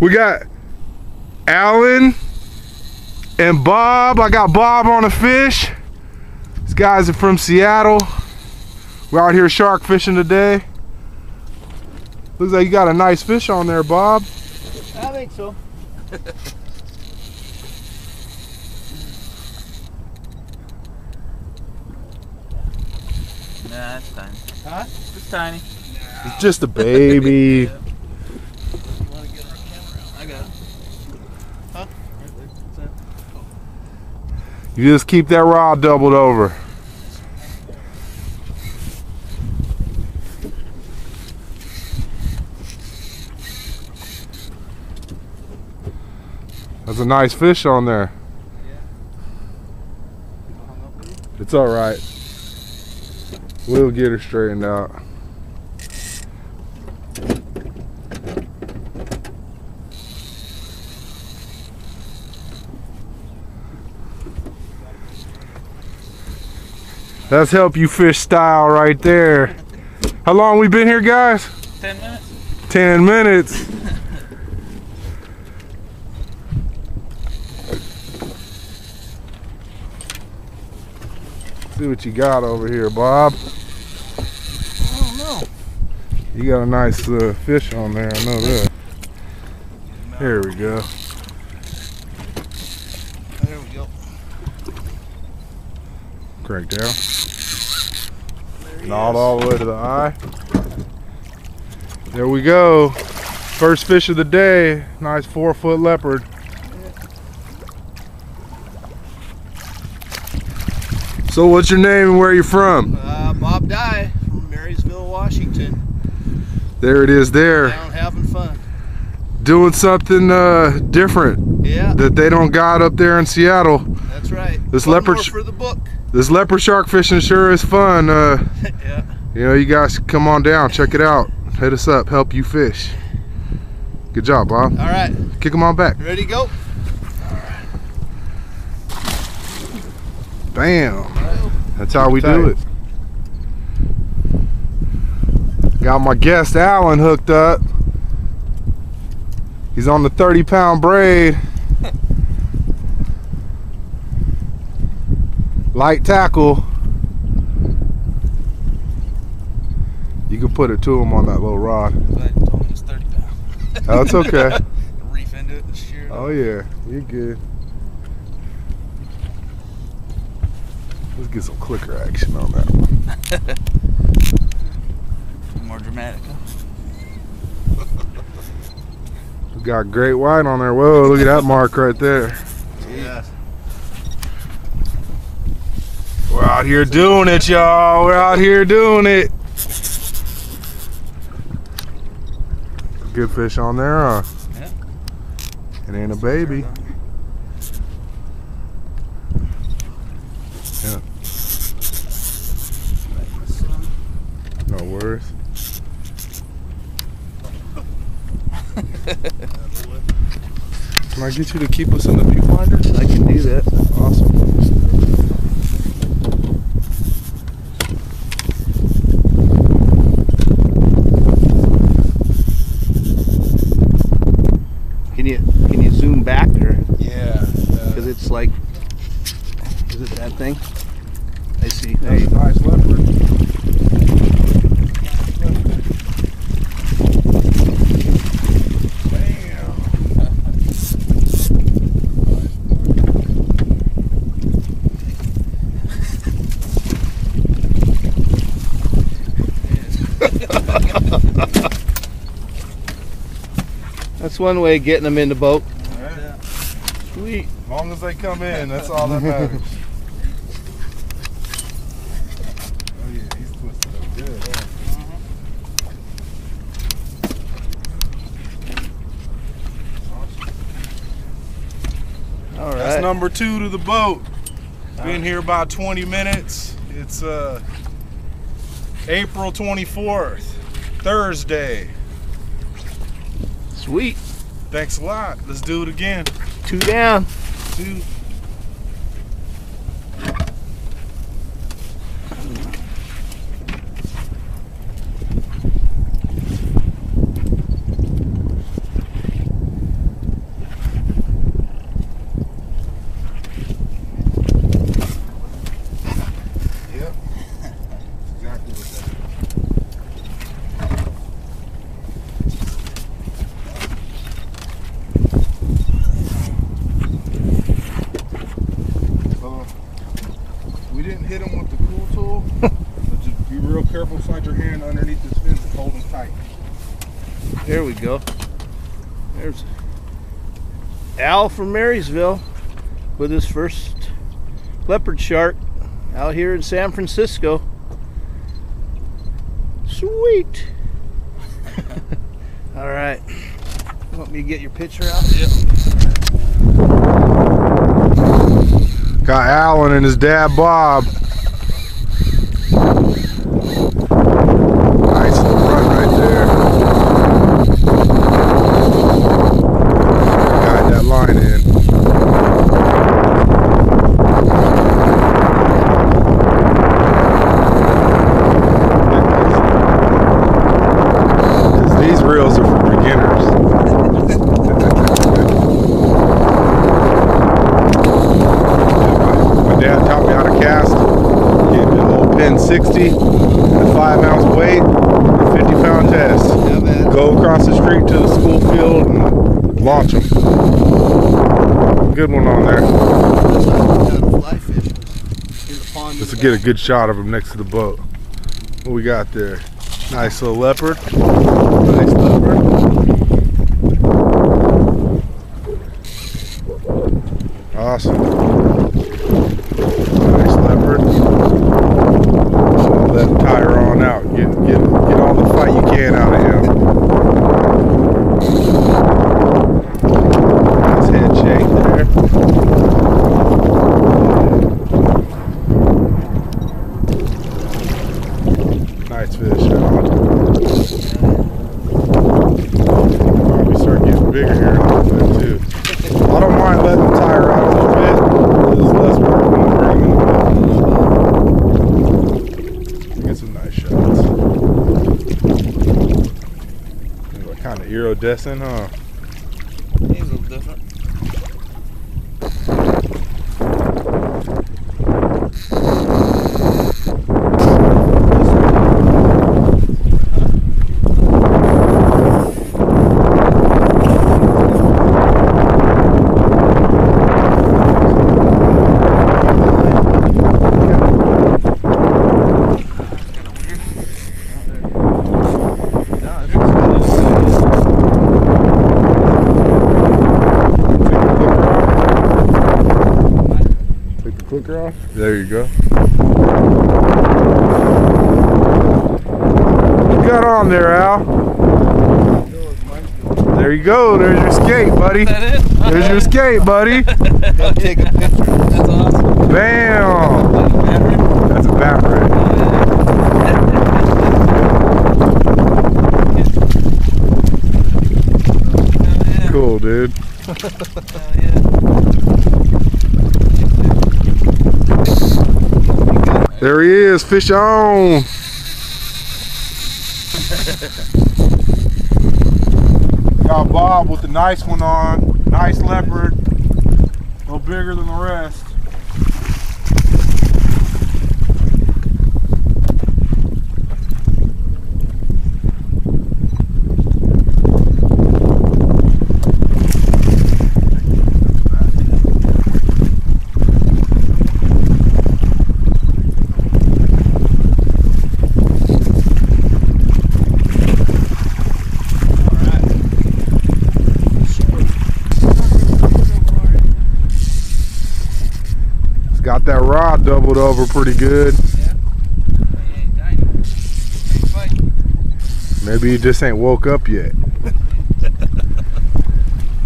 We got Allan and Bob. I got Bob on a fish. These guys are from Seattle. We're out here shark fishing today. Looks like you got a nice fish on there, Bob. I think so. Nah, it's tiny. Huh? It's tiny. It's just a baby. You want to get our camera out? I got it. Huh? Right there. What's that? You just keep that rod doubled over. That's a nice fish on there. Yeah. It's all right. We'll get her straightened out. That's help you fish style right there. How long we been here, guys? 10 minutes. 10 minutes. See what you got over here, Bob. I don't know. You got a nice fish on there, I know that. There we go. There we go. Crank down. Gnawed all the way to the eye. There we go. First fish of the day. Nice 4-foot leopard. So what's your name and where are you from? Bob Dye from Marysville, Washington. There it is there. Down having fun. Doing something different. Yeah. That they don't got up there in Seattle. That's right. This One leopard more for the book. This leopard shark fishing sure is fun. Yeah. You know, you guys come on down, check it out. Hit us up, help you fish. Good job, Bob. All right. Kick them on back. Ready to go? Bam. That's how we do it. Got my guest Allan hooked up. He's on the 30-pound braid. Light tackle. You can put it to him on that little rod. I told him it's 30 pounds. Oh, it's okay. Reef into it and shear it. Oh yeah, you're good. Let's get some clicker action on that one. More dramatic. We got great white on there. Whoa, look at that mark right there. Yeah. We're out here doing it, y'all. We're out here doing it. Good fish on there, huh? Yeah. It ain't a baby. Yeah. No worries. Can I get you to keep us in the viewfinder? I can do that. Awesome. Can you zoom back there? Yeah. Because it's like, is it that thing? I see. There That's you a go. nice leopard. That's one way of getting them in the boat. Right. Sweet. As long as they come in, that's all that matters. Oh yeah, he's twisted up good. All right. That's number 2 to the boat. Been here about 20 minutes. It's April 24th, Thursday. Sweet. Thanks a lot. Let's do it again. 2 down. 2. careful, slide your hand underneath this fin and hold them tight. There we go. There's Al from Marysville with his first leopard shark out here in San Francisco. Sweet. All right. You want me to get your picture out? Yep. Got Allan and his dad Bob. Nice little run right there. Got that line in. These reels are for beginners. My dad taught me how to cast. Get the old pin 60, a 5-ounce weight, and 50-pound test. Yeah, man. Go Go across the street to the school field and launch them. Good one on there. Fly fish. Here's a pond. Let's get a good shot of him next to the boat. What we got there? Nice little leopard. Nice leopard. Awesome. Nice leopard. Let him tire on out. Get all the fight you can out of him. Nice head shake there. Nice fish, Allan. Probably start getting bigger here in a little bit too. I don't mind letting them tire out a little bit. There's less work when I bring them in. Get some nice shots. Like kind of iridescent, huh? He's a little different. Clicker off. There you go. What you got on there, Al? There you go. There's your skate, buddy. Is that it? There's your skate, buddy. Gotta take a picture. That's awesome. Bam! That's a bat ray. Cool, dude. There he is, fish on. Got Bob with the nice one on. Nice leopard. A little bigger than the rest. Got that rod doubled over pretty good. Yeah. He ain't dying. Ain't fighting. Maybe he just ain't woke up yet.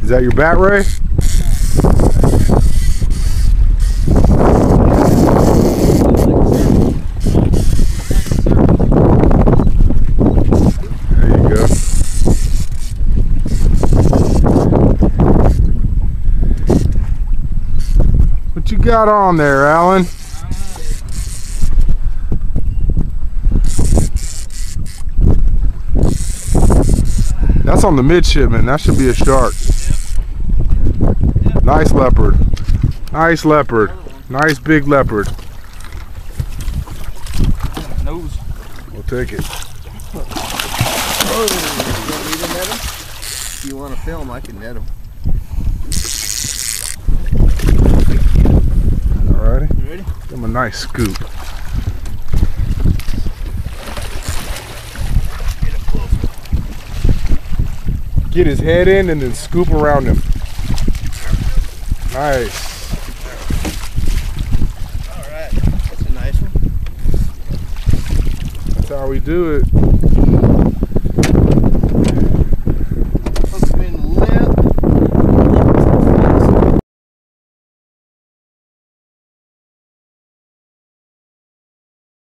Is that your bat ray? There you go. What you got on there, Allan? That's on the midshipman. That should be a shark. Yep. Nice leopard. Nice leopard. Nice big leopard. Nose. We'll take it. Oh, you want me to net him? If you want to film, I can net him. Alrighty. You ready? Give him a nice scoop. get his head in and then scoop around him. Nice. Alright, that's a nice one. That's how we do it.